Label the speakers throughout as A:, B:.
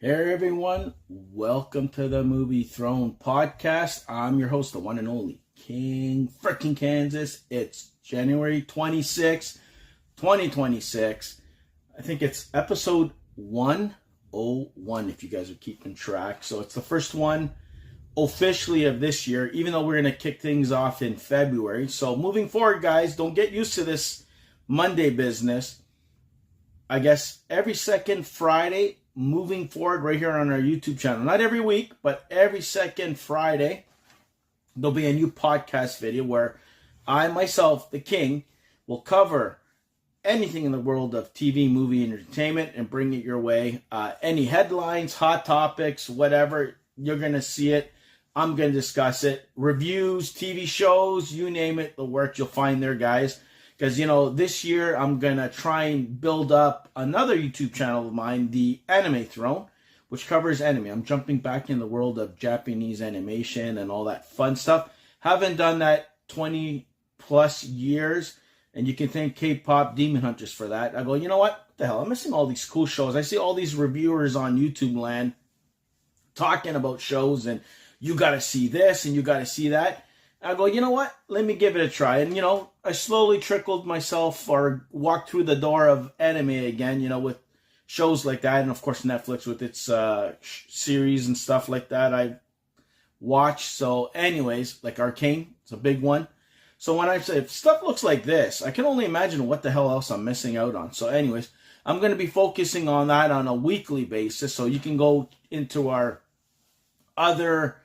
A: Hey everyone, welcome to the Movie Throne podcast. I'm your host, the one and only King frickin' Kansas. It's January 26th, 2026. I think it's episode 101 if you guys are keeping track. So it's the first one officially of this year, even though we're going to kick things off in February. So moving forward, guys, don't get used to this Monday business. I guess every second Friday moving forward right here on our YouTube channel. Not every week, but every second Friday, there'll be a new podcast video where I, myself, the King, will cover anything in the world of TV, movie, and entertainment and bring it your way. Any headlines, hot topics, whatever, you're going to see it. I'm going to discuss it. Reviews, TV shows, you name it, the work you'll find there, guys. Because, this year I'm going to try and build up another YouTube channel of mine, the Anime Throne, which covers anime. I'm jumping back in the world of Japanese animation and all that fun stuff. Haven't done that 20 plus years, and you can thank K-pop Demon Hunters for that. I go, you know what the hell? I'm missing all these cool shows. I see all these reviewers on YouTube land talking about shows, and you got to see this and you got to see that. I go, you know what? Let me give it a try. And, I slowly trickled myself or walked through the door of anime again, with shows like that. And, of course, Netflix with its series and stuff like that I watch. So, anyways, like Arcane, it's a big one. So, when I say if stuff looks like this, I can only imagine what the hell else I'm missing out on. So, anyways, I'm going to be focusing on that on a weekly basis. So, you can go into our other,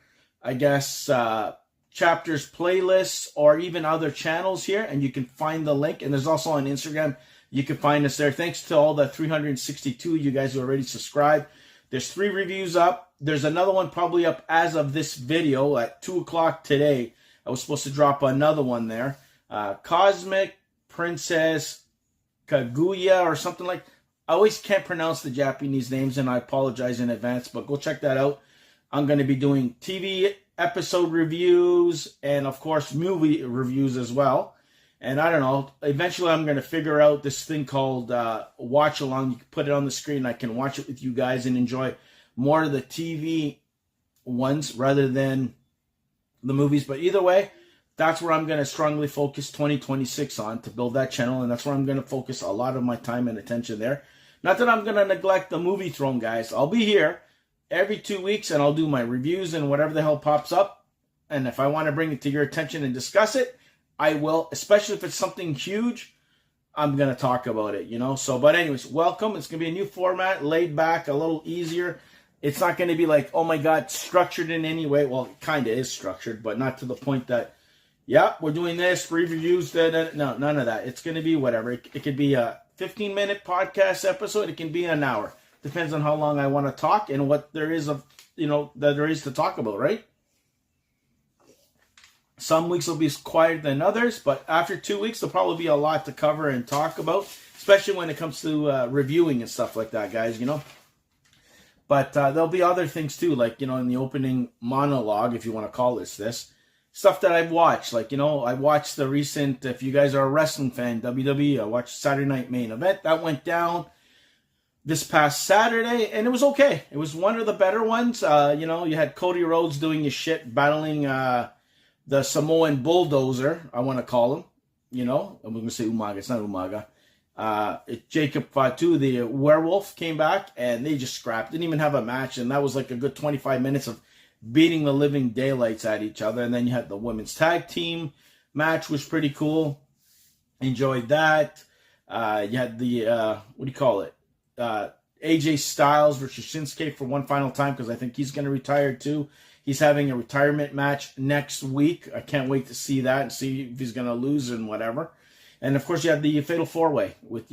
A: chapters, playlists, or even other channels here, and you can find the link. And there's also on Instagram, you can find us there. Thanks to all the 362 you guys who already subscribed. There's 3 reviews up. There's another one probably up as of this video at 2 o'clock today. I was supposed to drop another one there. Cosmic Princess Kaguya or something like. I always can't pronounce the Japanese names, and I apologize in advance, but go check that out. I'm going to be doing TV episode reviews and, of course, movie reviews as well. And I don't know, eventually I'm going to figure out this thing called Watch Along. You can put it on the screen. I can watch it with you guys and enjoy more of the TV ones rather than the movies. But either way, that's where I'm going to strongly focus 2026 on to build that channel. And that's where I'm going to focus a lot of my time and attention there. Not that I'm going to neglect the Movie Throne, guys. I'll be here every 2 weeks, and I'll do my reviews and whatever the hell pops up. And if I want to bring it to your attention and discuss it, I will. Especially if it's something huge, I'm going to talk about it, So, but anyways, welcome. It's going to be a new format, laid back, a little easier. It's not going to be like, oh my God, structured in any way. Well, it kind of is structured, but not to the point that, yeah, we're doing this, reviews, no, none of that. It's going to be whatever. It could be a 15-minute podcast episode. It can be an hour. Depends on how long I want to talk and what there is that there is to talk about, right? Some weeks will be quieter than others, but after 2 weeks, there'll probably be a lot to cover and talk about, especially when it comes to reviewing and stuff like that, guys, But there'll be other things too, like, in the opening monologue, if you want to call this, stuff that I've watched. Like, I watched the recent, if you guys are a wrestling fan, WWE, I watched Saturday Night Main Event. That went down this past Saturday, and it was okay. It was one of the better ones. You had Cody Rhodes doing his shit, battling the Samoan bulldozer, I want to call him. I'm going to say Umaga. It's not Umaga. Jacob Fatu, the werewolf, came back, and they just scrapped. Didn't even have a match, and that was like a good 25 minutes of beating the living daylights at each other. And then you had the women's tag team match, which was pretty cool. Enjoyed that. You had the, AJ Styles versus Shinsuke for one final time, because I think he's going to retire too. He's having a retirement match next week. I can't wait to see that and see if he's going to lose and whatever. And, of course, you have the Fatal 4-Way with,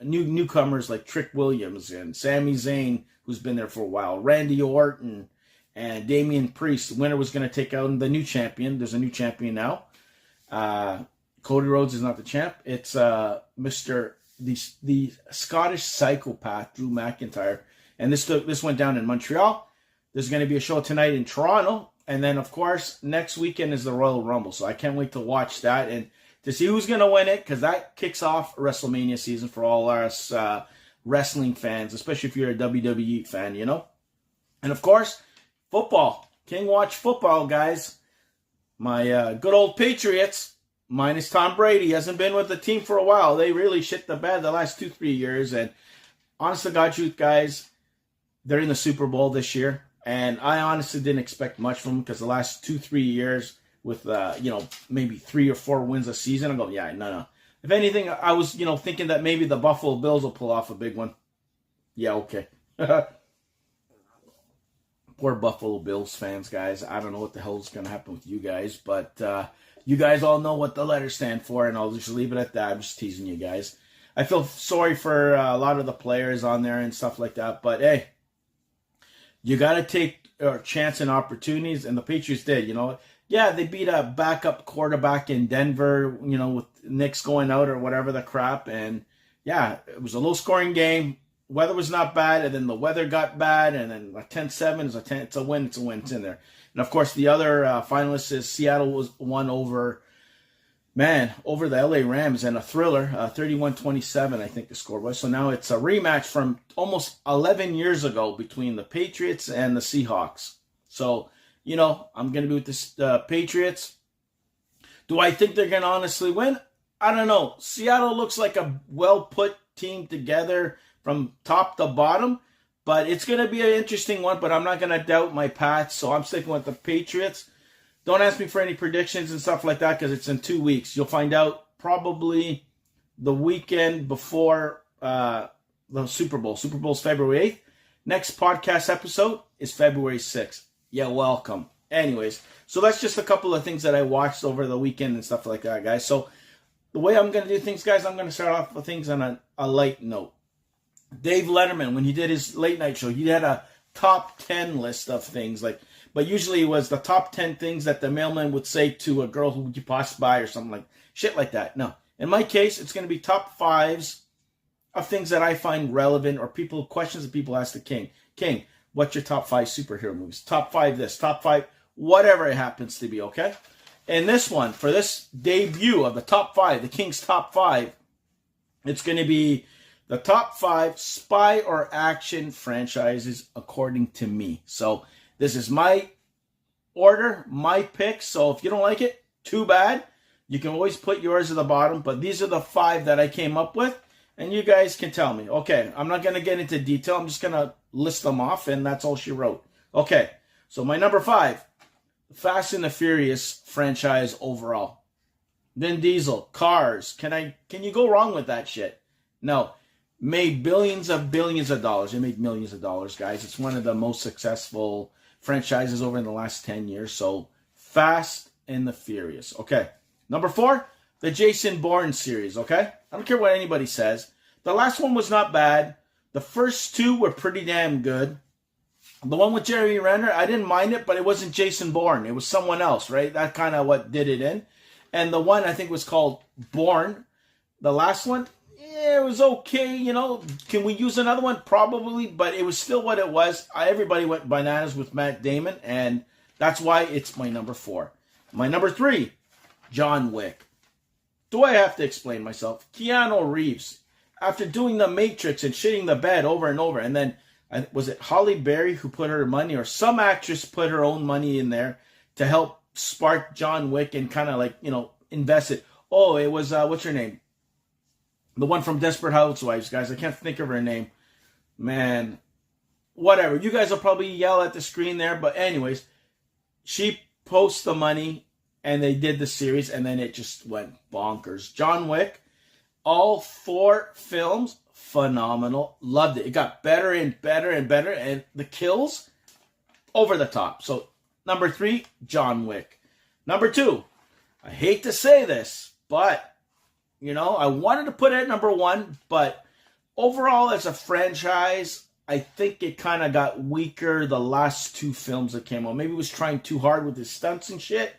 A: newcomers like Trick Williams and Sami Zayn, who's been there for a while, Randy Orton and Damian Priest. The winner was going to take out the new champion. There's a new champion now. Cody Rhodes is not the champ. It's the Scottish psychopath, Drew McIntyre. And this went down in Montreal. There's going to be a show tonight in Toronto. And then, of course, next weekend is the Royal Rumble. So I can't wait to watch that and to see who's going to win it, because that kicks off WrestleMania season for all us wrestling fans, especially if you're a WWE fan, you know? And of course, football. King watch football, guys. My good old Patriots, minus Tom Brady, hasn't been with the team for a while. They really shit the bed the last 2-3 years. And honest to God truth, guys, they're in the Super Bowl this year. And I honestly didn't expect much from them because the last 2-3 years with, maybe 3 or 4 wins a season, I go, yeah, no. If anything, I was, thinking that maybe the Buffalo Bills will pull off a big one. Yeah, okay. Poor Buffalo Bills fans, guys. I don't know what the hell is going to happen with you guys, but you guys all know what the letters stand for, and I'll just leave it at that. I'm just teasing you guys. I feel sorry for a lot of the players on there and stuff like that, but hey, you got to take a chance and opportunities, and the Patriots did, Yeah, they beat a backup quarterback in Denver, with Knicks going out or whatever the crap, and yeah, it was a low-scoring game. Weather was not bad, and then the weather got bad, and then a 10-7 is it's a win, it's in there. And of course, the other finalists is Seattle won over the LA Rams and a thriller, 31-27, I think the score was. So now it's a rematch from almost 11 years ago between the Patriots and the Seahawks. So, I'm going to be with the Patriots. Do I think they're going to honestly win? I don't know. Seattle looks like a well-put team together from top to bottom, but it's going to be an interesting one, but I'm not going to doubt my path, so I'm sticking with the Patriots. Don't ask me for any predictions and stuff like that because it's in 2 weeks. You'll find out probably the weekend before the Super Bowl. Super Bowl's February 8th. Next podcast episode is February 6th. You're welcome. Anyways, so that's just a couple of things that I watched over the weekend and stuff like that, guys. So the way I'm going to do things, guys, I'm going to start off with things on a light note. Dave Letterman, when he did his late night show, he had a top 10 list of things, but usually it was the top 10 things that the mailman would say to a girl who you passed by or something like shit like that. No, in my case, it's going to be top 5s of things that I find relevant or questions that people ask the King. King, what's your top 5 superhero movies? Top 5 this, top 5, whatever it happens to be, okay? And this one, for this debut of the top 5, the King's top 5, it's going to be the top 5 spy or action franchises according to me. So this is my order, my pick. So if you don't like it, too bad. You can always put yours at the bottom. But these are the 5 that I came up with. And you guys can tell me. Okay, I'm not going to get into detail. I'm just going to list them off. And that's all she wrote. Okay, so my number 5. Fast and the Furious franchise overall. Vin Diesel, Cars. Can you go wrong with that shit? No. Made billions of dollars. It made millions of dollars, guys. It's one of the most successful franchises over in the last 10 years. So, Fast and the Furious. Okay. Number 4, the Jason Bourne series, okay? I don't care what anybody says. The last one was not bad. The first 2 were pretty damn good. The one with Jeremy Renner, I didn't mind it, but it wasn't Jason Bourne. It was someone else, right? That kind of what did it in. And the one I think was called Bourne. The last one, it was okay, Can we use another one? Probably, but it was still what it was. Everybody went bananas with Matt Damon, and that's why it's my number 4. My number 3, John Wick. Do I have to explain myself? Keanu Reeves, after doing The Matrix and shitting the bed over and over, and then, was it Halle Berry who put her money, or some actress put her own money in there to help spark John Wick and kind of invest it? Oh, it was, what's her name? The one from Desperate Housewives, guys. I can't think of her name. Man, whatever. You guys will probably yell at the screen there. But anyways, she posts the money, and they did the series, and then it just went bonkers. John Wick, all 4 films, phenomenal. Loved it. It got better and better and better. And the kills, over the top. So, number 3, John Wick. Number 2, I hate to say this, but I wanted to put it at number 1, but overall as a franchise, I think it kind of got weaker the last 2 films that came out. Maybe it was trying too hard with his stunts and shit.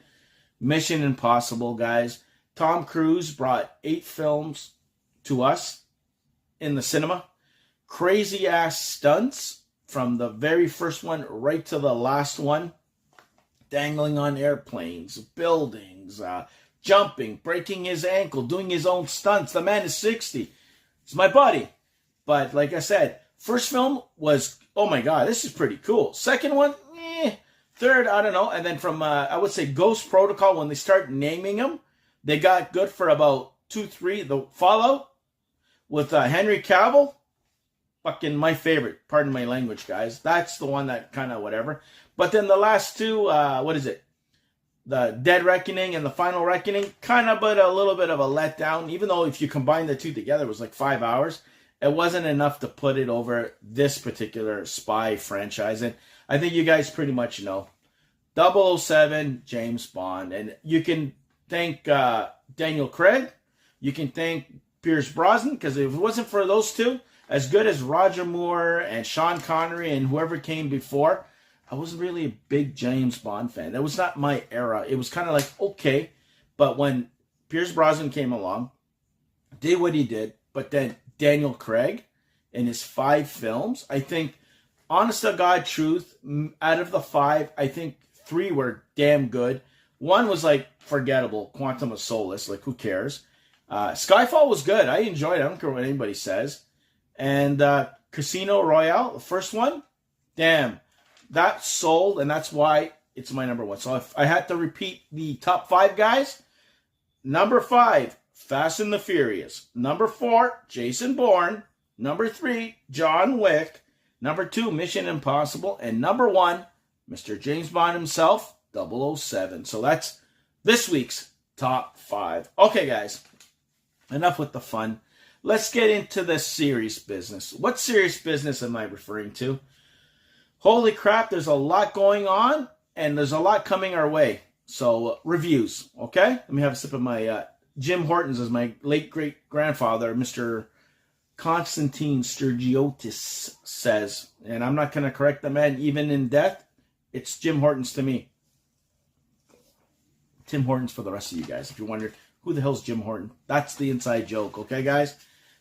A: Mission Impossible, guys. Tom Cruise brought 8 films to us in the cinema. Crazy ass stunts from the very first one right to the last one. Dangling on airplanes, buildings, jumping, breaking his ankle, doing his own stunts. The man is 60. He's my buddy. But like I said, first film was, oh my God, this is pretty cool. Second one, eh. Third, I don't know. And then from, I would say Ghost Protocol, when they start naming them, they got good for about 2, 3. The Fallout with Henry Cavill, fucking my favorite. Pardon my language, guys. That's the one that kind of whatever. But then the last two, what is it? The Dead Reckoning and the Final Reckoning, kind of but a little bit of a letdown. Even though if you combine the two together, it was like 5 hours. It wasn't enough to put it over this particular spy franchise. And I think you guys pretty much know. 007, James Bond. And you can thank Daniel Craig. You can thank Pierce Brosnan. Because if it wasn't for those two, as good as Roger Moore and Sean Connery and whoever came before, I wasn't really a big James Bond fan. That was not my era. It was kind of like, okay. But when Pierce Brosnan came along, did what he did, but then Daniel Craig in his 5 films, I think, honest to God truth, out of the 5, I think 3 were damn good. 1 was like forgettable, Quantum of Solace, like who cares? Skyfall was good. I enjoyed it. I don't care what anybody says. And Casino Royale, the first one, damn, that sold, and that's why it's my number 1. So if I had to repeat the top 5 guys, number 5, Fast and the Furious. Number 4, Jason Bourne. Number 3, John Wick. Number 2, Mission Impossible. And number 1, Mr. James Bond himself, 007. So that's this week's top 5. Okay, guys, enough with the fun. Let's get into the serious business. What serious business am I referring to? Holy crap, there's a lot going on, and there's a lot coming our way. So, reviews, okay? Let me have a sip of my Jim Hortons, as my late great-grandfather, Mr. Constantine Sturgiotis, says. And I'm not going to correct the man, even in death. It's Jim Hortons to me. Tim Hortons for the rest of you guys. If you wondered, who the hell's Jim Horton? That's the inside joke, okay, guys?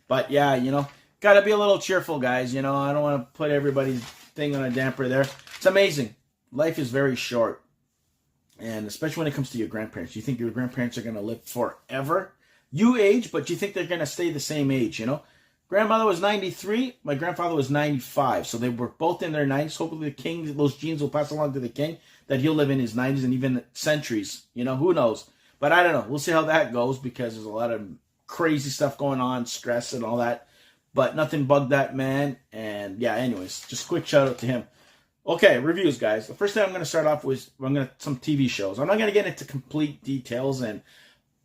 A: But, yeah, you know, got to be a little cheerful, guys. You know, I don't want to put everybody's thing on a damper there. It's amazing. Life is very short. And especially when it comes to your grandparents. You think your grandparents are going to live forever? You age, but you think they're going to stay the same age, you know? Grandmother was 93. My grandfather was 95. So they were both in their 90s. Hopefully the king, those genes will pass along to the king, that he'll live in his 90s and even centuries. You know, who knows? But I don't know. We'll see how that goes, because there's a lot of crazy stuff going on, stress and all that. But nothing bugged that man. And yeah, anyways, just quick shout out to him. Okay, reviews, guys. The first thing I'm going to start off with, some TV shows. I'm not going to get into complete details and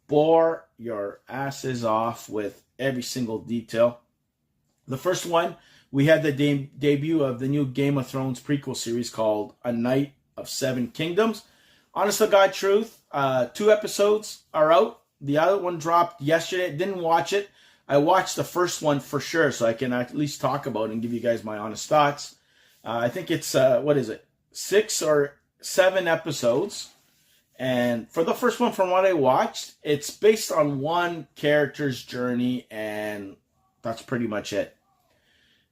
A: bore your asses off with every single detail. The first one, we had the debut of the new Game of Thrones prequel series called A Night of Seven Kingdoms. Honest to God truth, 2 episodes are out. The other one dropped yesterday. Didn't watch it. I watched the first one for sure, so I can at least talk about it and give you guys my honest thoughts. I think it's, 6 or 7 episodes. And for the first one, from what I watched, it's based on one character's journey, and that's pretty much it.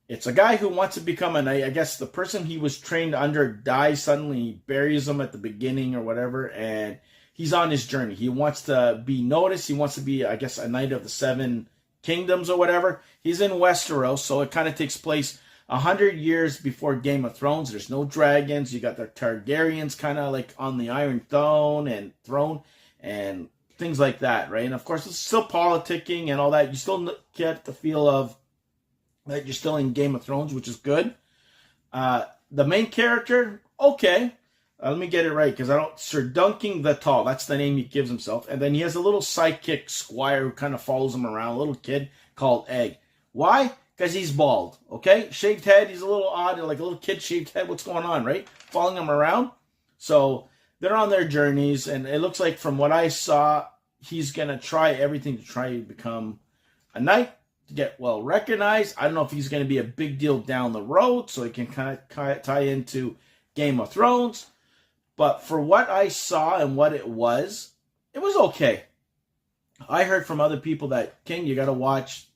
A: It's a guy who wants to become a knight. I guess the person he was trained under dies suddenly. He buries him at the beginning or whatever, and he's on his journey. He wants to be noticed. He wants to be, I guess, a knight of the 7 kingdoms or whatever. He's in Westeros, so it kind of takes place 100 years before Game of Thrones. There's no dragons. You got the Targaryens kind of like on the Iron Throne and things like that, right? And of course, it's still politicking and all that. You still get the feel of that you're still in Game of Thrones, which is good. The main character, okay. Let me get it right, because Sir Dunking the Tall, that's the name he gives himself. And then he has a little sidekick squire who kind of follows him around, a little kid called Egg. Why? Because he's bald, okay? Shaved head, he's a little odd, like a little kid shaved head. What's going on, right? Following him around. So they're on their journeys, and it looks like from what I saw, he's going to try everything to try to become a knight, to get well recognized. I don't know if he's going to be a big deal down the road, so he can kind of tie into Game of Thrones. But for what I saw and what it was okay. I heard from other people that, King, you got to watch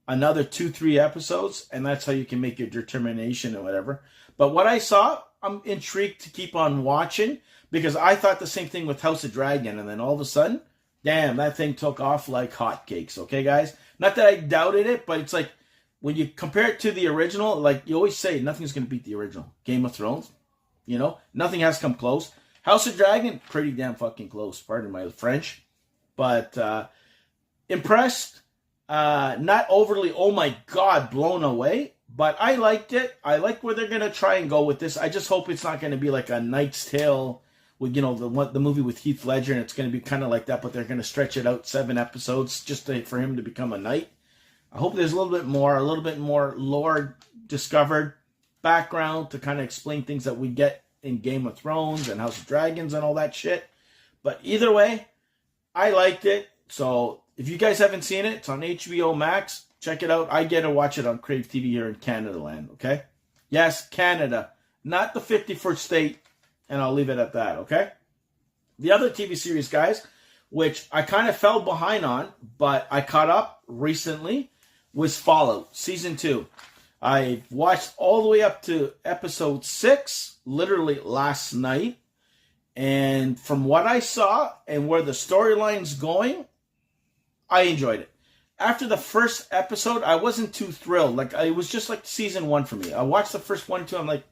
A: another 2-3 episodes, and that's how you can make your determination or whatever. But what I saw, I'm intrigued to keep on watching, because I thought the same thing with House of Dragon, and then all of a sudden, damn, that thing took off like hotcakes, okay, guys? Not that I doubted it, but it's like, when you compare it to the original, like you always say, nothing's going to beat the original. Game of Thrones, you know, nothing has come close. House of Dragon, pretty damn fucking close. Pardon my French. But impressed. Not overly, oh my God, blown away. But I liked it. I like where they're going to try and go with this. I just hope it's not going to be like a Knight's Tale with, you know, the movie with Heath Ledger, and it's going to be kind of like that, but they're going to stretch it out 7 episodes just for him to become a knight. I hope there's a little bit more lore discovered, background to kind of explain things that we get in Game of Thrones and House of Dragons and all that shit. But either way, I liked it. So if you guys haven't seen it, it's on HBO Max. Check it out. I get to watch it on Crave TV here in Canada land, okay? Yes, Canada. Not the 51st state, and I'll leave it at that, okay? The other TV series, guys, which I kind of fell behind on, but I caught up recently, was Fallout, Season 2. I watched all the way up to Episode 6, literally last night. And from what I saw and where the storyline's going, I enjoyed it. After the first episode, I wasn't too thrilled. Like, it was just like Season 1 for me. I watched the first 1 and 2, I'm like,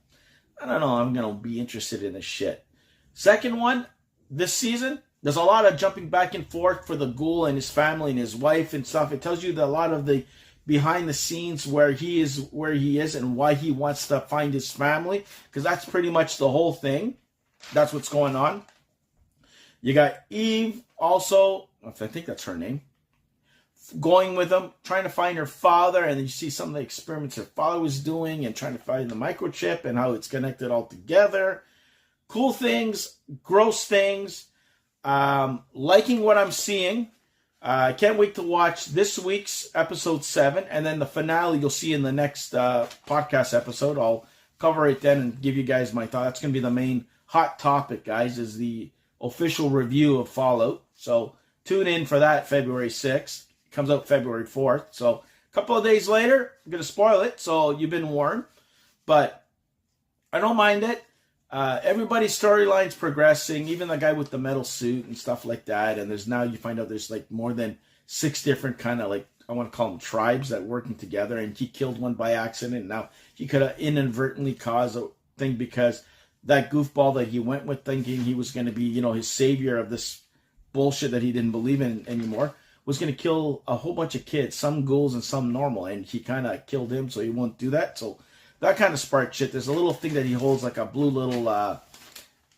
A: I don't know, I'm going to be interested in this shit. Second one, this season, there's a lot of jumping back and forth for the ghoul and his family and his wife and stuff. It tells you a lot of the behind the scenes where he is and why he wants to find his family, because that's pretty much the whole thing. That's what's going on. You got Eve also, I think that's her name, going with him, trying to find her father, and then you see some of the experiments her father was doing and trying to find the microchip and how it's connected all together. Cool things, gross things, liking what I'm seeing. I can't wait to watch this week's episode 7, and then the finale you'll see in the next podcast episode. I'll cover it then and give you guys my thoughts. That's going to be the main hot topic, guys, is the official review of Fallout. So tune in for that February 6th. It comes out February 4th. So a couple of days later, I'm going to spoil it, so you've been warned. But I don't mind it. Everybody's storyline's progressing, even the guy with the metal suit and stuff like that. And there's now, you find out there's like more than 6 different kind of, like, I want to call them tribes that working together. And he killed one by accident. Now he could have inadvertently caused a thing because that goofball that he went with, thinking he was going to be, you know, his savior of this bullshit that he didn't believe in anymore, was going to kill a whole bunch of kids, some ghouls and some normal. And he kind of killed him, so he won't do that. So that kind of spark shit. There's a little thing that he holds, like a blue little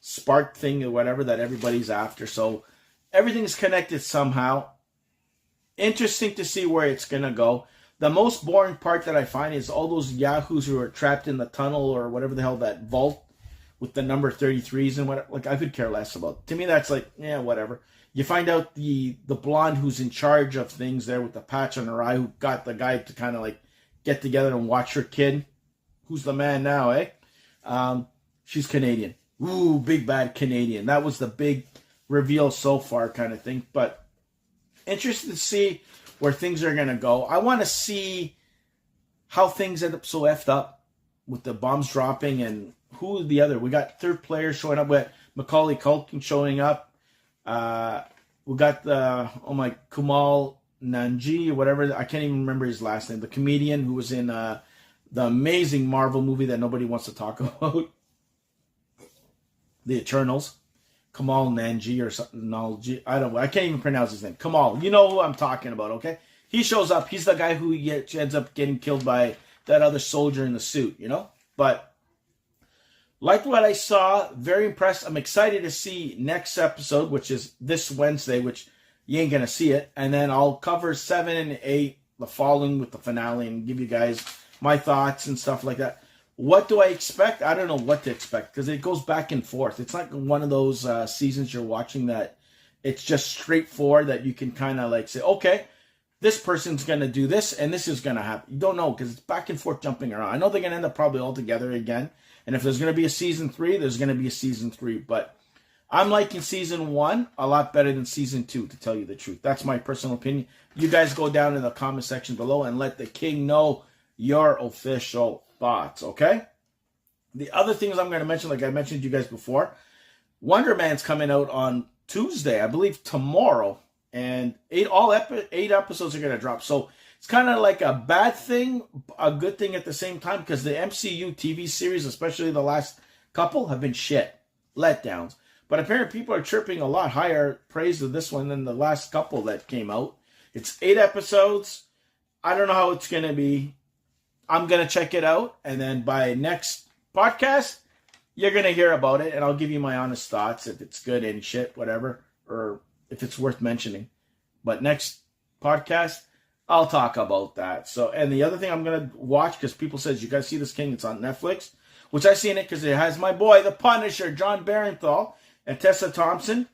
A: spark thing or whatever that everybody's after. So everything's connected somehow. Interesting to see where it's going to go. The most boring part that I find is all those yahoos who are trapped in the tunnel or whatever the hell, that vault with the number 33s and whatever. Like, I could care less about. To me, that's like, yeah, whatever. You find out the blonde who's in charge of things there with the patch on her eye, who got the guy to kind of like get together and watch her kid. Who's the man now, eh? She's Canadian. Ooh, big bad Canadian. That was the big reveal so far kind of thing. But interested to see where things are going to go. I want to see how things end up so effed up with the bombs dropping and who the other. We got third players showing up. We got Macaulay Culkin showing up. We got Kumail Nanjiani or whatever. I can't even remember his last name. The comedian who was in the amazing Marvel movie that nobody wants to talk about. The Eternals. Kumail Nanjiani or something. I can't even pronounce his name. Kumail. You know who I'm talking about, okay? He shows up. He's the guy who ends up getting killed by that other soldier in the suit, you know? But liked what I saw. Very impressed. I'm excited to see next episode, which is this Wednesday, which you ain't going to see it. And then I'll cover 7 and 8, the following with the finale, and give you guys my thoughts and stuff like that. What do I expect? I don't know what to expect because it goes back and forth. It's not one of those seasons you're watching that it's just straightforward that you can kind of like say, okay, this person's going to do this and this is going to happen. You don't know because it's back and forth jumping around. I know they're going to end up probably all together again. And if there's going to be a season 3, there's going to be a season 3. But I'm liking season 1 a lot better than season 2, to tell you the truth. That's my personal opinion. You guys go down in the comment section below and let the king know your official thoughts, okay? The other things I'm going to mention, like I mentioned to you guys before, Wonder Man's coming out on Tuesday, I believe tomorrow, and 8 episodes are going to drop. So It's kind of like a bad thing, a good thing at the same time, because the MCU TV series, especially the last couple, have been shit. Letdowns. But apparently people are chirping a lot higher praise of this one than the last couple that came out. It's 8 episodes. I don't know how it's going to be. I'm going to check it out. And then by next podcast, you're going to hear about it. And I'll give you my honest thoughts, if it's good and shit, whatever. Or if it's worth mentioning. But next podcast, I'll talk about that. So, and the other thing I'm going to watch, because people says, you guys see this, King? It's on Netflix. Which I've seen it because it has my boy, the Punisher, John Barenthal, and Tessa Thompson.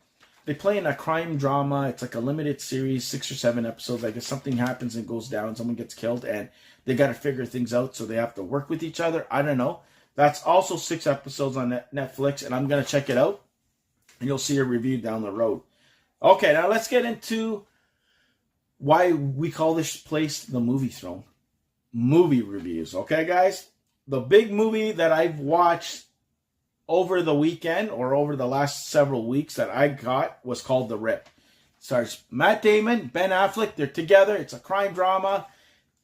A: They play in a crime drama. It's like a limited series, 6 or 7 episodes. I guess something happens and goes down. Someone gets killed, and they got to figure things out, so they have to work with each other. I don't know. That's also 6 episodes on Netflix, and I'm going to check it out. And you'll see a review down the road. Okay, now let's get into why we call this place the Movie Throne. Movie reviews. Okay, guys? The big movie that I've watched over the weekend or over the last several weeks that I got was called The Rip. It stars Matt Damon, Ben Affleck. They're together. It's a crime drama.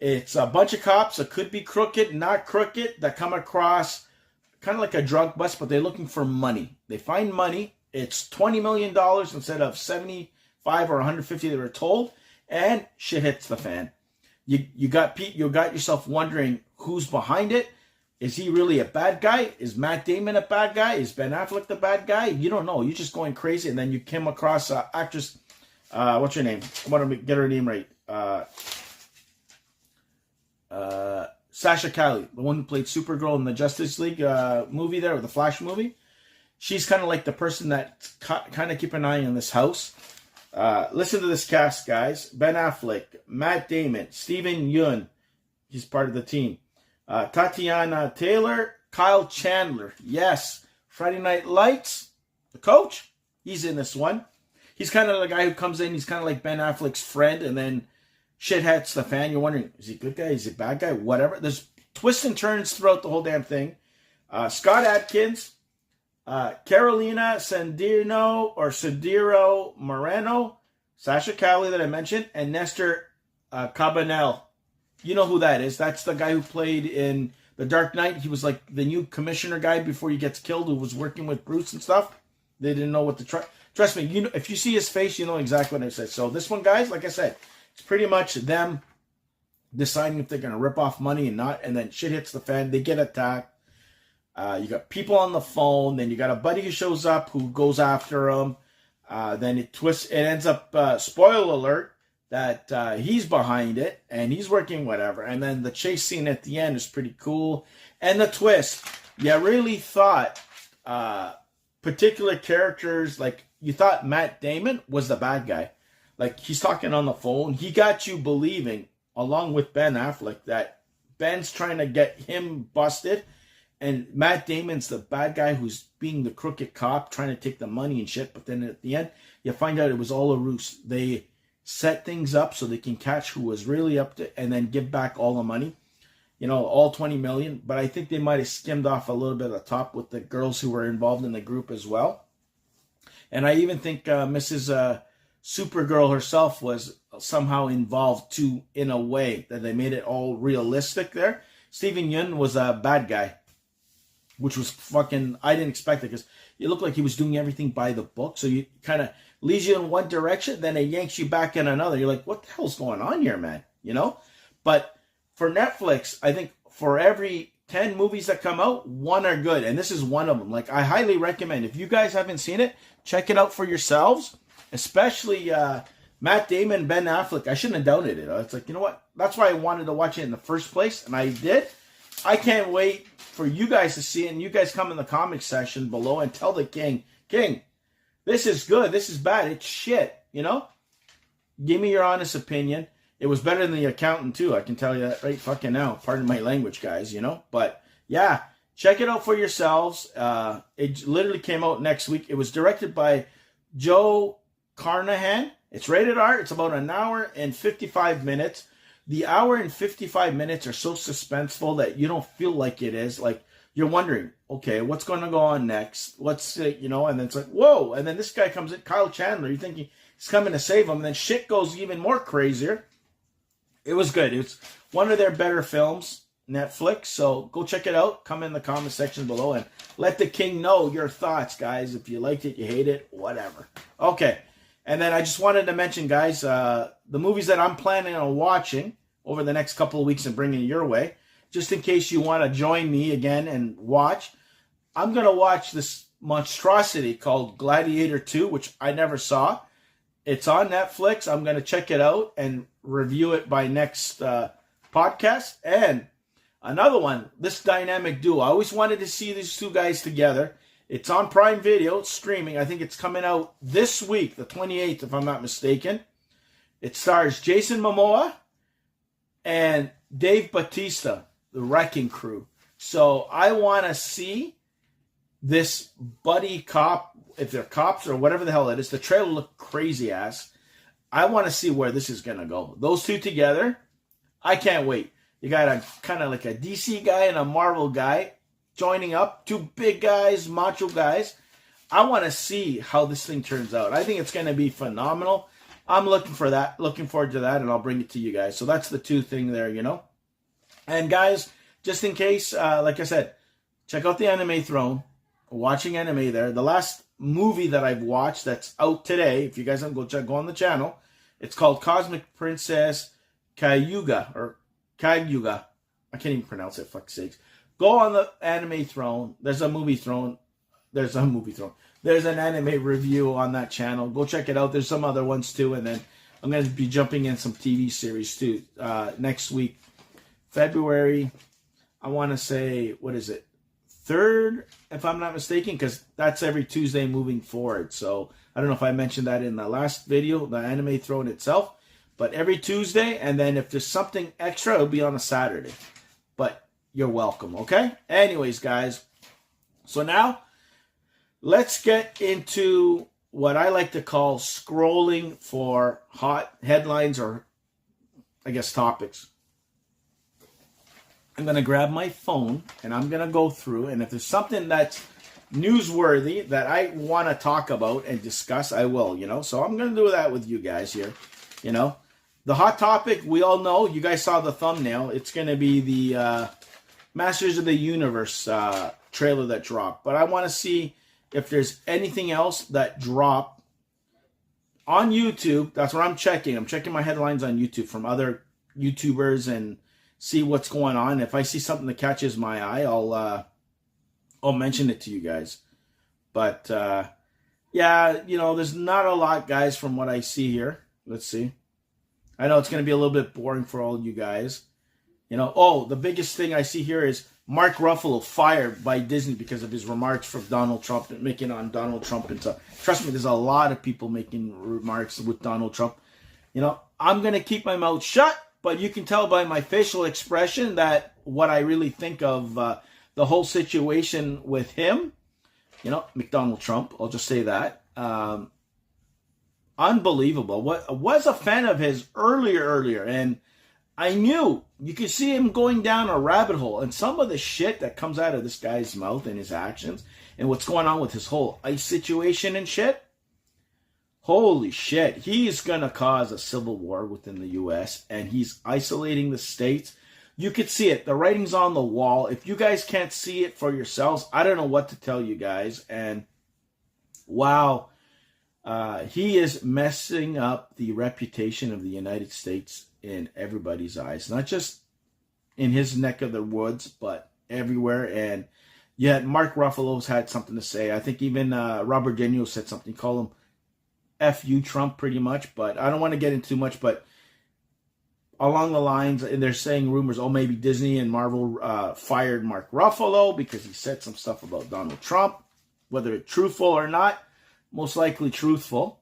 A: It's a bunch of cops that could be crooked, not crooked, that come across kind of like a drug bust, but they're looking for money. They find money. It's $20 million instead of 75 or 150 they were told, and shit hits the fan. You got yourself wondering who's behind it. Is he really a bad guy? Is Matt Damon a bad guy? Is Ben Affleck the bad guy? You don't know. You're just going crazy. And then you came across actress, what's her name? I want to get her name right. Sasha Calle, the one who played Supergirl in the Justice League movie there, or the Flash movie. She's kind of like the person that kind of keep an eye on this house. Listen to this cast, guys. Ben Affleck, Matt Damon, Steven Yeun. He's part of the team. Tatiana Taylor, Kyle Chandler. Yes. Friday Night Lights, the coach. He's in this one. He's kind of the guy who comes in. He's kind of like Ben Affleck's friend, and then shit hits the fan. You're wondering, is he a good guy? Is he a bad guy? Whatever. There's twists and turns throughout the whole damn thing. Scott Adkins, Carolina Sandiro Moreno, Sasha Calle that I mentioned, and Nestor Cabanel. You know who that is. That's the guy who played in The Dark Knight. He was like the new commissioner guy before he gets killed, who was working with Bruce and stuff. They didn't know what to try. Trust me, you know, if you see his face, you know exactly what I said. So this one, guys, like I said, it's pretty much them deciding if they're going to rip off money and not, and then shit hits the fan. They get attacked. You got people on the phone. Then you got a buddy who shows up who goes after them. Then it twists. It ends up, spoiler alert, that he's behind it and he's working whatever. And then the chase scene at the end is pretty cool. And the twist, you really thought particular characters, like you thought Matt Damon was the bad guy. Like he's talking on the phone. He got you believing, along with Ben Affleck, that Ben's trying to get him busted. And Matt Damon's the bad guy who's being the crooked cop, trying to take the money and shit. But then at the end, you find out it was all a ruse. They set things up so they can catch who was really up to, and then give back all the money, you know, all 20 million. But I think they might have skimmed off a little bit of the top with the girls who were involved in the group as well. And I even think Mrs. Supergirl herself was somehow involved too, in a way that they made it all realistic there. Steven Yeun was a bad guy, which was fucking, I didn't expect it because it looked like he was doing everything by the book. So you kind of leads you in one direction, then it yanks you back in another. You're like, what the hell's going on here, man? You know? But for Netflix, I think for every 10 movies that come out, 1 are good. And this is one of them. Like, I highly recommend, if you guys haven't seen it, check it out for yourselves. Especially Matt Damon, Ben Affleck. I shouldn't have doubted it. It's like, you know what? That's why I wanted to watch it in the first place, and I did. I can't wait for you guys to see it, and you guys come in the comment section below and tell the King, this is good, this is bad, it's shit, you know? Give me your honest opinion. It was better than The Accountant, too. I can tell you that right fucking now. Pardon my language, guys, you know? But, yeah, check it out for yourselves. It literally came out next week. It was directed by Joe Carnahan. It's rated R. It's about an hour and 55 minutes. The hour and 55 minutes are so suspenseful that you don't feel like it is. Like, you're wondering, okay, what's going to go on next? What's, you know, and then it's like, whoa. And then this guy comes in, Kyle Chandler. You're thinking he's coming to save him. And then shit goes even more crazier. It was good. It's one of their better films, Netflix. So go check it out. Come in the comment section below and let the king know your thoughts, guys. If you liked it, you hate it, whatever. Okay. And then I just wanted to mention, guys, the movies that I'm planning on watching over the next couple of weeks and bringing your way, just in case you want to join me again and watch. I'm going to watch this monstrosity called Gladiator 2, which I never saw. It's on Netflix. I'm going to check it out and review it by next podcast. And another one, this dynamic duo. I always wanted to see these two guys together. It's on Prime Video. It's streaming. I think it's coming out this week, the 28th, if I'm not mistaken. It stars Jason Momoa and Dave Bautista, the Wrecking Crew. So I want to see this buddy cop, if they're cops or whatever the hell it is. The trailer looked crazy ass. I want to see where this is going to go. Those two together, I can't wait. You got a kind of like a DC guy and a Marvel guy joining up. Two big guys, macho guys. I want to see how this thing turns out. I think it's going to be phenomenal. I'm looking for that, looking forward to that, and I'll bring it to you guys. So that's the two thing there, you know. And guys, just in case, like I said, check out the Anime Throne. Watching anime there. The last movie that I've watched that's out today, if you guys don't go on the channel, it's called Cosmic Princess Kaguya, or Kaguya. I can't even pronounce it, fuck's sakes. Go on the Anime Throne. There's a movie throne. There's a movie throne. There's an anime review on that channel. Go check it out. There's some other ones too. And then I'm going to be jumping in some TV series too next week. February, I want to say, what is it? 3rd, if I'm not mistaken, because that's every Tuesday moving forward. So I don't know if I mentioned that in the last video, the Anime Throne itself. But every Tuesday, and then if there's something extra, it'll be on a Saturday. But you're welcome, okay? Anyways, guys. So now, let's get into what I like to call scrolling for hot headlines or, I guess, topics. I'm going to grab my phone and I'm going to go through. And if there's something that's newsworthy that I want to talk about and discuss, I will, you know. So I'm going to do that with you guys here, you know. The hot topic, we all know, you guys saw the thumbnail. It's going to be the Masters of the Universe trailer that dropped. But I want to see if there's anything else that dropped on YouTube. That's what I'm checking. I'm checking my headlines on YouTube from other YouTubers and see what's going on. If I see something that catches my eye, I'll mention it to you guys. But yeah, you know, there's not a lot, guys, from what I see here. Let's see. I know it's going to be a little bit boring for all you guys. You know, oh, the biggest thing I see here is Mark Ruffalo fired by Disney because of his remarks from Donald Trump, making on Donald Trump and stuff. Trust me, there's a lot of people making remarks with Donald Trump. You know, I'm going to keep my mouth shut. But you can tell by my facial expression that what I really think of the whole situation with him, you know, McDonald Trump, I'll just say that. Unbelievable. Was a fan of his earlier, and I knew you could see him going down a rabbit hole. And some of the shit that comes out of this guy's mouth and his actions and what's going on with his whole ICE situation and shit, holy shit, he's going to cause a civil war within the U.S., and he's isolating the states. You could see it. The writing's on the wall. If you guys can't see it for yourselves, I don't know what to tell you guys. And wow, he is messing up the reputation of the United States in everybody's eyes. Not just in his neck of the woods, but everywhere. And yet Mark Ruffalo's had something to say. I think even Robert De Niro said something. Call him F you, Trump, pretty much. But I don't want to get into too much, but along the lines, and they're saying rumors, oh, maybe Disney and Marvel fired Mark Ruffalo because he said some stuff about Donald Trump. Whether it's truthful or not, most likely truthful.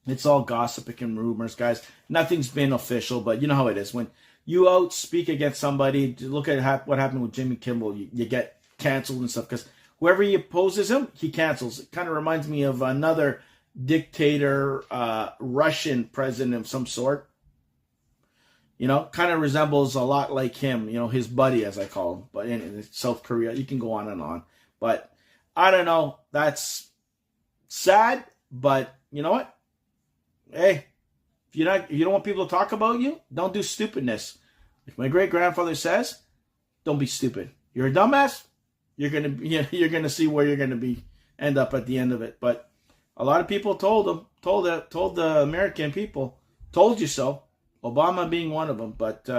A: It's all gossip and rumors, guys. Nothing's been official, but you know how it is. When you out speak against somebody, look at what happened with Jimmy Kimmel. You get canceled and stuff because whoever he opposes him, he cancels. It kind of reminds me of another dictator, Russian president of some sort. You know, kind of resembles a lot like him, you know, his buddy, as I call him. But in South Korea, you can go on and on. But I don't know. That's sad. But you know what? Hey, If you don't want people to talk about you, don't do stupidness. Like my great grandfather says, don't be stupid. You're a dumbass. You're gonna see where you're gonna end up at the end of it. But a lot of people told the American people, told you so. Obama being one of them. But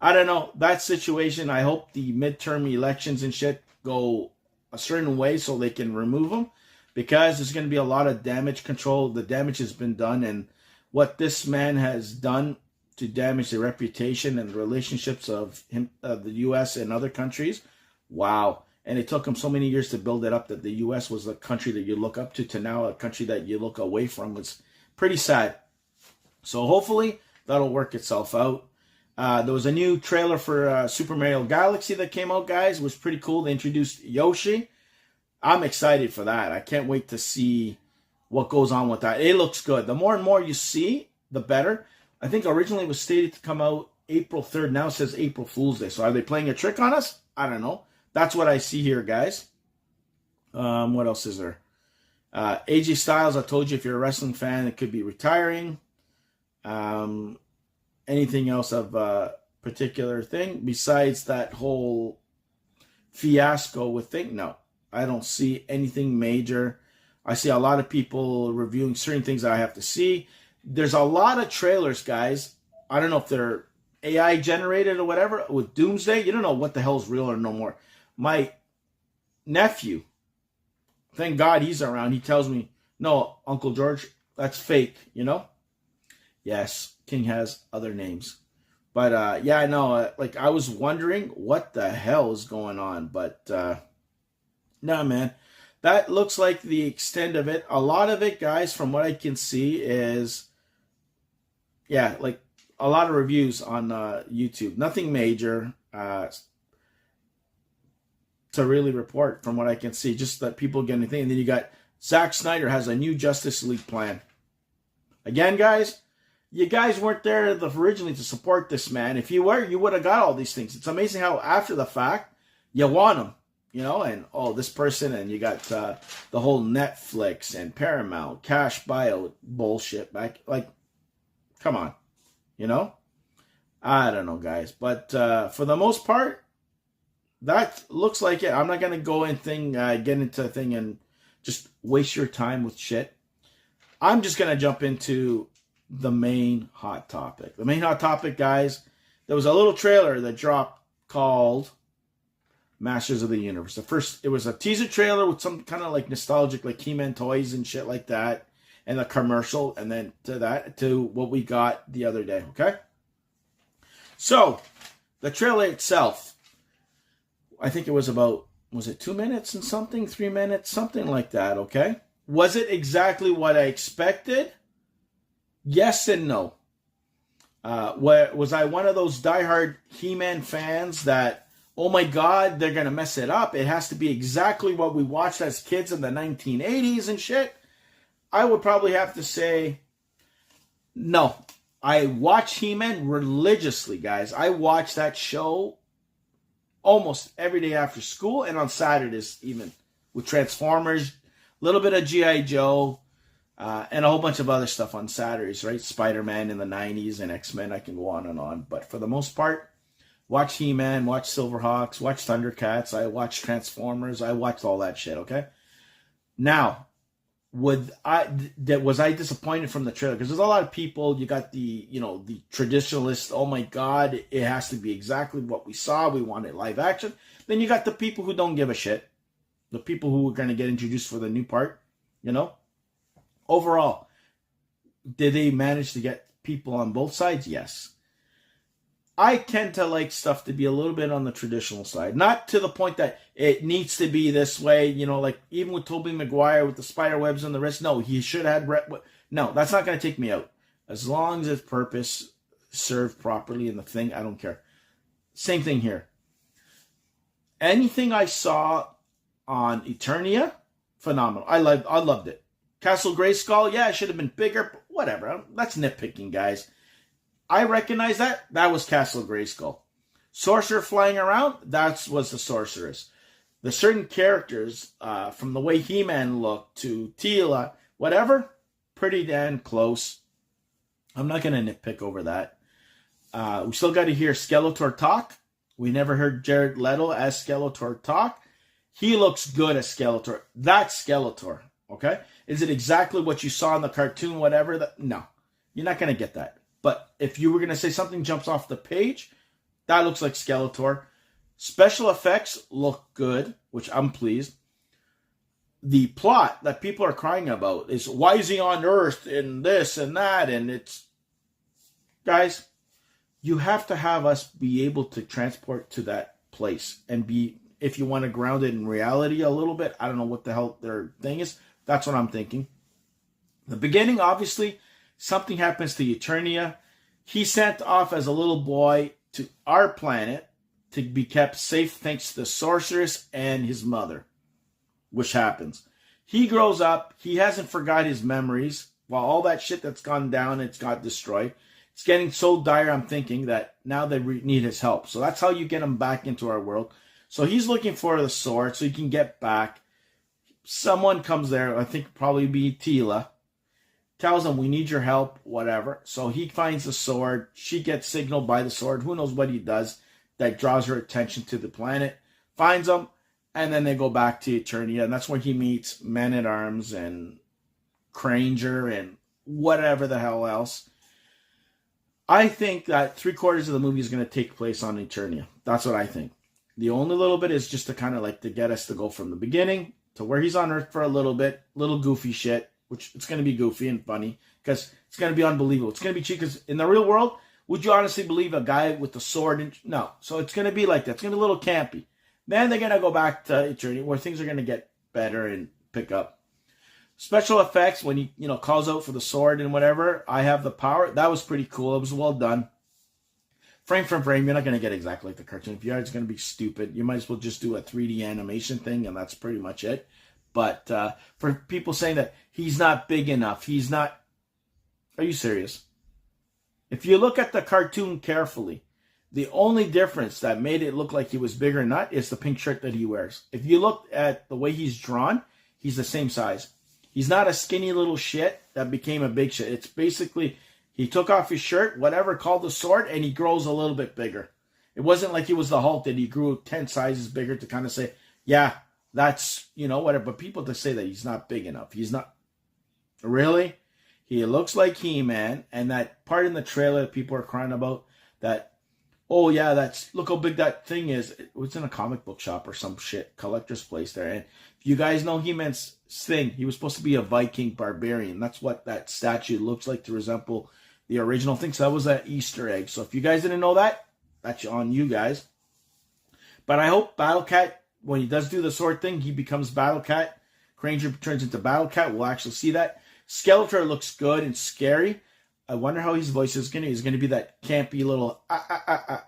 A: I don't know, that situation. I hope the midterm elections and shit go a certain way so they can remove them, because there's going to be a lot of damage control. The damage has been done, and what this man has done to damage the reputation and the relationships of him, the U.S. and other countries. Wow. And it took him so many years to build it up that the U.S. was a country that you look up to now a country that you look away from. It's pretty sad. So hopefully that'll work itself out. There was a new trailer for Super Mario Galaxy that came out, guys. It was pretty cool. They introduced Yoshi. I'm excited for that. I can't wait to see what goes on with that. It looks good. The more and more you see, the better. I think originally it was stated to come out April 3rd. Now it says April Fool's Day. So are they playing a trick on us? I don't know. That's what I see here, guys. What else is there? AJ Styles, I told you if you're a wrestling fan, it could be retiring. Anything else of a particular thing besides that whole fiasco with thing? No, I don't see anything major. I see a lot of people reviewing certain things that I have to see. There's a lot of trailers, guys. I don't know if they're AI generated or whatever. With Doomsday, you don't know what the hell is real or no more. My nephew, thank God he's around. He tells me, no, Uncle George, that's fake, you know? Yes, King has other names. But, yeah, I know. Like, I was wondering what the hell is going on. But, no, man. That looks like the extent of it. A lot of it, guys, from what I can see is, yeah, like a lot of reviews on YouTube. Nothing major to really report from what I can see. Just that people get anything. And then you got Zack Snyder has a new Justice League plan. Again, guys, you guys weren't there originally to support this man. If you were, you would have got all these things. It's amazing how after the fact, you want them. You know, and this person, and you got the whole Netflix and Paramount cash buyout bullshit back. Like, come on, you know? I don't know, guys, but for the most part, that looks like it. I'm not gonna go and get into a thing and just waste your time with shit. I'm just gonna jump into the main hot topic. The main hot topic, guys. There was a little trailer that dropped called Masters of the Universe. It was a teaser trailer with some kind of like nostalgic, like He-Man toys and shit like that, and a commercial, and then to what we got the other day, okay? So, the trailer itself, I think it was about, was it 2 minutes and something? 3 minutes? Something like that, okay? Was it exactly what I expected? Yes and no. Was I one of those diehard He-Man fans that, oh my God, they're going to mess it up. It has to be exactly what we watched as kids in the 1980s and shit? I would probably have to say, no. I watch He-Man religiously, guys. I watch that show almost every day after school and on Saturdays even. With Transformers, a little bit of G.I. Joe, and a whole bunch of other stuff on Saturdays, right? Spider-Man in the 90s and X-Men. I can go on and on. But for the most part, watch He-Man, watch Silverhawks, watch Thundercats, I watch Transformers, I watched all that shit, okay? Now, was I disappointed from the trailer? Because there's a lot of people, you got the traditionalists, oh my God, it has to be exactly what we saw, we wanted live action. Then you got the people who don't give a shit. The people who are going to get introduced for the new part, you know? Overall, did they manage to get people on both sides? Yes. I tend to like stuff to be a little bit on the traditional side. Not to the point that it needs to be this way, like even with Tobey Maguire with the spider webs on the wrist. No, he should have had... No, that's not going to take me out. As long as its purpose served properly in the thing, I don't care. Same thing here. Anything I saw on Eternia, phenomenal. I loved it. Castle Grayskull, yeah, it should have been bigger. Whatever. That's nitpicking, guys. I recognize that. That was Castle Grayskull. Sorcerer flying around, that was the Sorceress. The certain characters, from the way He-Man looked to Teela, whatever, pretty damn close. I'm not going to nitpick over that. We still got to hear Skeletor talk. We never heard Jared Leto as Skeletor talk. He looks good as Skeletor. That's Skeletor, okay? Is it exactly what you saw in the cartoon, whatever? No, you're not going to get that. But if you were going to say something jumps off the page, that looks like Skeletor. Special effects look good, which I'm pleased. The plot that people are crying about is, why is he on Earth and this and that? And it's, guys, you have to have us be able to transport to that place and be, if you want to ground it in reality a little bit. I don't know what the hell their thing is. That's what I'm thinking. The beginning, obviously, something happens to Eternia. He's sent off as a little boy to our planet to be kept safe thanks to the sorceress and his mother, which happens. He grows up. He hasn't forgot his memories. While all that shit that's gone down, it's got destroyed. It's getting so dire, I'm thinking, that now they need his help. So that's how you get him back into our world. So he's looking for the sword so he can get back. Someone comes there, I think probably be Teela, tells him, we need your help, whatever. So he finds the sword. She gets signaled by the sword. Who knows what he does that draws her attention to the planet. Finds him, and then they go back to Eternia. And that's when he meets Man-at-Arms and Granger and whatever the hell else. I think that 3/4 of the movie is going to take place on Eternia. That's what I think. The only little bit is just to kind of like to get us to go from the beginning to where he's on Earth for a little bit, little goofy shit, which it's going to be goofy and funny because it's going to be unbelievable. It's going to be cheap because in the real world, would you honestly believe a guy with the sword? No. So it's going to be like that. It's going to be a little campy. Then they're going to go back to Eternia where things are going to get better and pick up. Special effects, when he calls out for the sword and whatever, I have the power. That was pretty cool. It was well done. Frame for frame, you're not going to get exactly like the cartoon. If you are, it's going to be stupid. You might as well just do a 3D animation thing, and that's pretty much it. But for people saying that he's not big enough, he's not... Are you serious? If you look at the cartoon carefully, the only difference that made it look like he was bigger or not is the pink shirt that he wears. If you look at the way he's drawn, he's the same size. He's not a skinny little shit that became a big shit. It's basically, he took off his shirt, whatever, called the sword, and he grows a little bit bigger. It wasn't like he was the Hulk that he grew 10 sizes bigger to kind of say, yeah, that's, whatever. But people to say that he's not big enough. He's not. Really? He looks like He-Man, and that part in the trailer that people are crying about, that, oh yeah, look how big that thing is. It was in a comic book shop or some shit, collector's place there. And if you guys know He-Man's thing, he was supposed to be a Viking barbarian. That's what that statue looks like to resemble the original thing. So that was an Easter egg. So if you guys didn't know that, that's on you guys. But I hope Battle Cat, when he does do the sword thing, he becomes Battle Cat. Granger turns into Battle Cat. We'll actually see that. Skeletor looks good and scary. I wonder how his voice is going to be. Is it going to be that campy little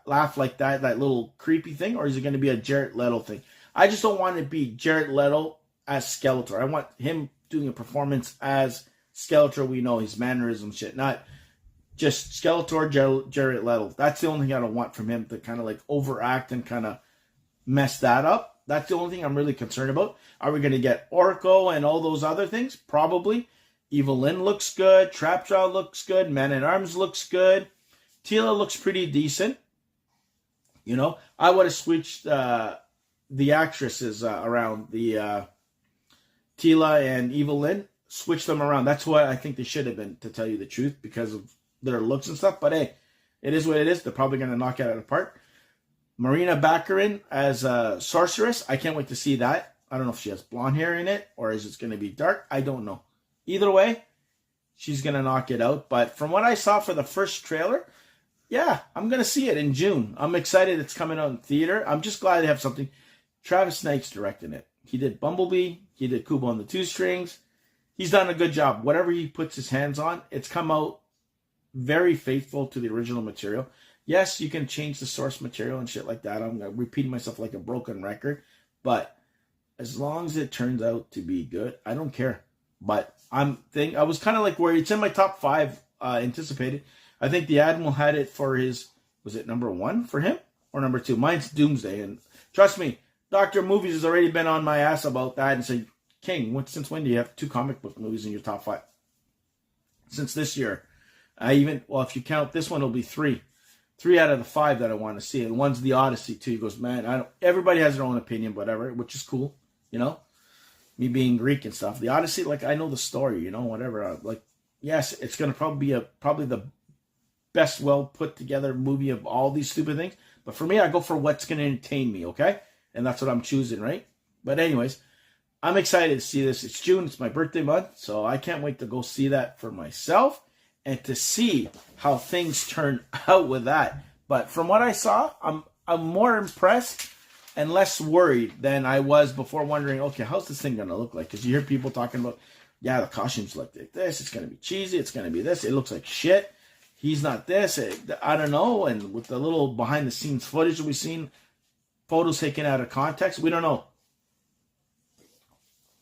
A: laugh like that little creepy thing? Or is it going to be a Jared Leto thing? I just don't want it to be Jared Leto as Skeletor. I want him doing a performance as Skeletor. We know his mannerism shit. Not just Skeletor, Jared Leto. That's the only thing I don't want from him, to kind of like overact and kind of mess that up. That's the only thing I'm really concerned about. Are we going to get Orko and all those other things? Probably. Evelyn looks good. Trapjaw looks good. Man-at-Arms looks good. Teela looks pretty decent. I would have switched the actresses around. The Teela and Evelyn. Switch them around. That's what I think they should have been, to tell you the truth, because of their looks and stuff. But hey, it is what it is. They're probably going to knock it apart. Marina Baccarin as a sorceress. I can't wait to see that. I don't know if she has blonde hair in it or is it going to be dark. I don't know. Either way, she's going to knock it out. But from what I saw for the first trailer, yeah, I'm going to see it in June. I'm excited it's coming out in theater. I'm just glad they have something. Travis Knight's directing it. He did Bumblebee. He did Kubo and the Two Strings. He's done a good job. Whatever he puts his hands on, it's come out very faithful to the original material. Yes, you can change the source material and shit like that. I'm repeating myself like a broken record. But as long as it turns out to be good, I don't care. But I was kind of like where it's in my top 5 anticipated. I think the Admiral had it for his, was it number 1 for him or number 2? Mine's Doomsday. And trust me, Dr. Movies has already been on my ass about that and said, King, since when do you have 2 comic book movies in your top 5? Since this year. Well, if you count this one, it'll be three. 3 out of the 5 that I want to see. And one's the Odyssey too. He goes, man, everybody has their own opinion, whatever, which is cool, me being Greek and stuff. The Odyssey, like, I know the story, whatever. Like, yes, it's going to probably be probably the best well put together movie of all these stupid things. But for me, I go for what's going to entertain me, okay? And that's what I'm choosing, right? But anyways, I'm excited to see this. It's June. It's my birthday month. So I can't wait to go see that for myself and to see how things turn out with that. But from what I saw, I'm more impressed and less worried than I was before, wondering, okay, how's this thing going to look like? Because you hear people talking about, yeah, the costumes look like this. It's going to be cheesy. It's going to be this. It looks like shit. He's not this. I don't know. And with the little behind-the-scenes footage that we've seen, photos taken out of context, we don't know.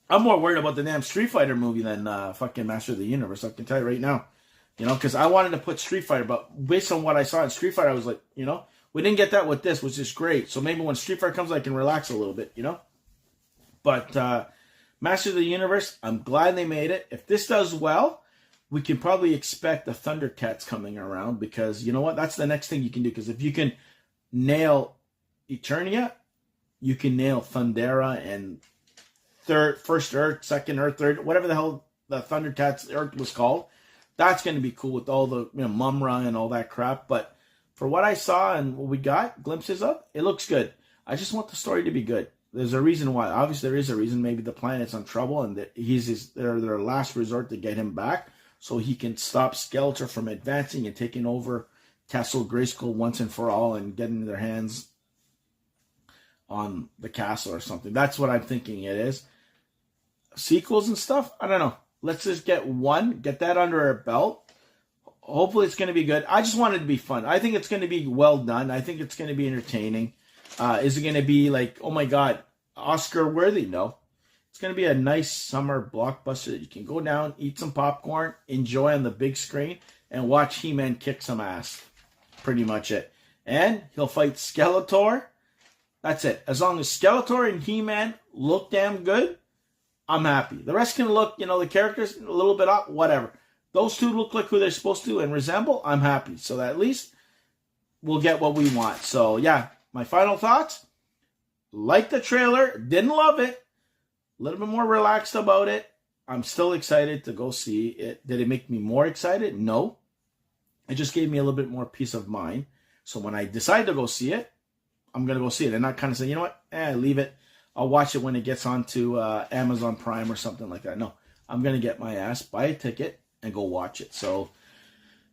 A: I'm more worried about the damn Street Fighter movie than fucking Master of the Universe. I can tell you right now. Because I wanted to put Street Fighter, but based on what I saw in Street Fighter, I was like, we didn't get that with this, which is great. So maybe when Street Fighter comes, I can relax a little bit, But Master of the Universe, I'm glad they made it. If this does well, we can probably expect the Thundercats coming around because, you know what? That's the next thing you can do. Because if you can nail Eternia, you can nail Thundera and First Earth, Second Earth, Third, whatever the hell the Thundercats Earth was called. That's going to be cool with all the Mumra and all that crap. But for what I saw and what we got glimpses of, it looks good. I just want the story to be good. There's a reason why. Obviously, there is a reason. Maybe the planet's in trouble and that they're their last resort to get him back so he can stop Skeletor from advancing and taking over Castle Grayskull once and for all and getting their hands on the castle or something. That's what I'm thinking it is. Sequels and stuff? I don't know. Let's just get that under our belt. Hopefully it's going to be good. I just want it to be fun. I think it's going to be well done. I think it's going to be entertaining. Is it going to be like, oh my God, Oscar worthy? No. It's going to be a nice summer blockbuster that you can go down, eat some popcorn, enjoy on the big screen, and watch He-Man kick some ass. Pretty much it. And he'll fight Skeletor. That's it. As long as Skeletor and He-Man look damn good, I'm happy. The rest can look, the characters a little bit off, whatever. Those two look like who they're supposed to and resemble, I'm happy. So that at least we'll get what we want. So yeah, my final thoughts. Like the trailer, didn't love it. A little bit more relaxed about it. I'm still excited to go see it. Did it make me more excited? No. It just gave me a little bit more peace of mind. So when I decide to go see it, I'm going to go see it and not kind of say, you know what, leave it. I'll watch it when it gets onto Amazon Prime or something like that. No, I'm going to get my ass, buy a ticket, and go watch it. So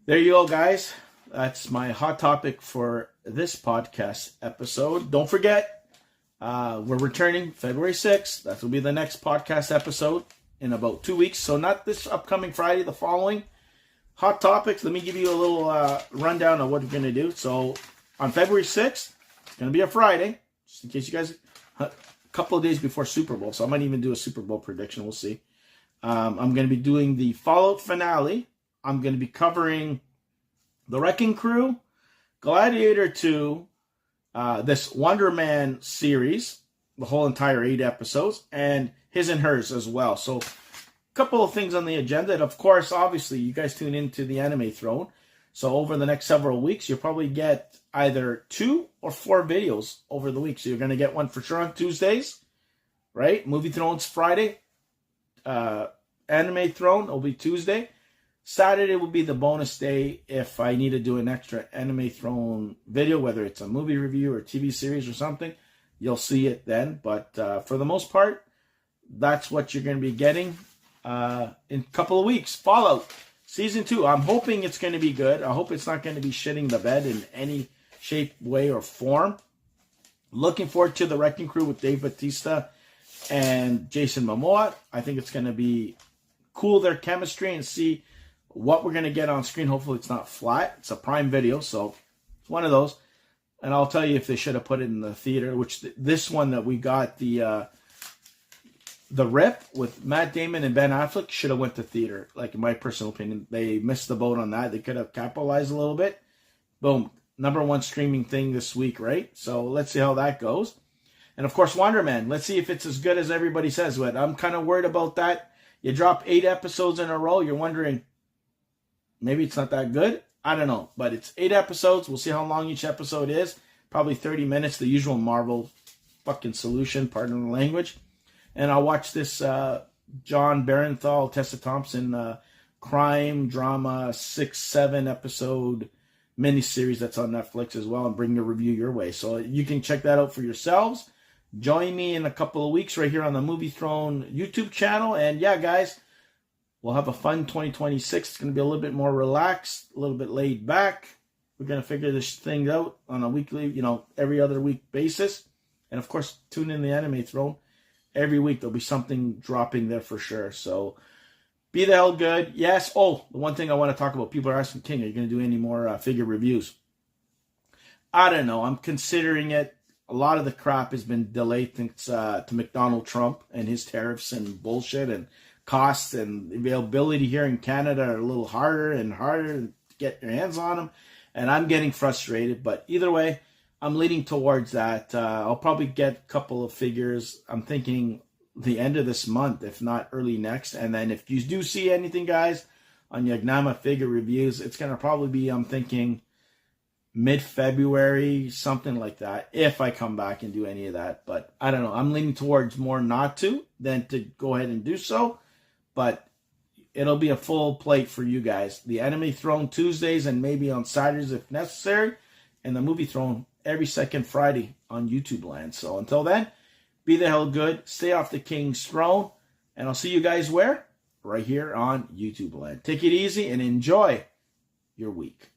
A: there you go, guys. That's my hot topic for this podcast episode. Don't forget, we're returning February 6th. That will be the next podcast episode in about 2 weeks. So not this upcoming Friday, the following. Hot topics. Let me give you a little rundown of what we're going to do. So on February 6th, it's going to be a Friday, just in case you guys... couple of days before Super Bowl, so I might even do a Super Bowl prediction. We'll see. I'm going to be doing the Fallout finale. I'm going to be covering The Wrecking Crew, Gladiator 2, this Wonder Man series, the whole entire 8 episodes, and His and Hers as well. So a couple of things on the agenda. And of course, obviously, you guys tune into the Anime Throne. So over the next several weeks, you'll probably get either 2 or 4 videos over the week. So you're going to get one for sure on Tuesdays, right? Movie Thrones Friday. Anime Throne will be Tuesday. Saturday will be the bonus day if I need to do an extra Anime Throne video, whether it's a movie review or TV series or something. You'll see it then. But for the most part, that's what you're going to be getting in a couple of weeks. Fallout Season 2. I'm hoping it's going to be good. I hope it's not going to be shitting the bed in any shape, way, or form. Looking forward to The Wrecking Crew with Dave Bautista and Jason Momoa. I think it's going to be cool, their chemistry, and see what we're going to get on screen. Hopefully it's not flat. It's a Prime Video, so it's one of those. And I'll tell you if they should have put it in the theater, which this one that we got, the Rip with Matt Damon and Ben Affleck, should have went to theater. Like, in my personal opinion, they missed the boat on that. They could have capitalized a little bit. Boom. #1 streaming thing this week, right? So let's see how that goes. And of course, Wonder Man. Let's see if it's as good as everybody says. But I'm kind of worried about that. You drop 8 episodes in a row. You're wondering, Maybe it's not that good. I don't know. But it's 8 episodes. We'll see how long each episode is. Probably 30 minutes, the usual Marvel fucking solution, pardon the language. And I'll watch this John Barenthal, Tessa Thompson crime drama 6-7 episode miniseries that's on Netflix as well, and bring the review your way. So you can check that out for yourselves. Join me in a couple of weeks right here on the Movie Throne YouTube channel. And yeah, guys, we'll have a fun 2026. It's going to be a little bit more relaxed, a little bit laid back. We're going to figure this thing out on a weekly, every other week basis. And of course, tune in the Anime Throne. Every week there'll be something dropping there for sure. So be the hell good. Yes. Oh, the one thing I want to talk about. People are asking, King, are you going to do any more figure reviews? I don't know. I'm considering it. A lot of the crap has been delayed thanks to McDonald Trump and his tariffs and bullshit, and costs and availability here in Canada are a little harder and harder to get your hands on them. And I'm getting frustrated. But either way, I'm leaning towards that. I'll probably get a couple of figures. I'm thinking the end of this month, if not early next. And then if you do see anything, guys, on Yagnama figure reviews, it's going to probably be, I'm thinking, mid-February, something like that, if I come back and do any of that. But I don't know. I'm leaning towards more not to than to go ahead and do so. But it'll be a full plate for you guys. The Anime Throne Tuesdays and maybe on Saturdays if necessary. And the Movie Throne every second Friday on YouTube land. So until then, be the hell good. Stay off the King's throne. And I'll see you guys where? Right here on YouTube land. Take it easy and enjoy your week.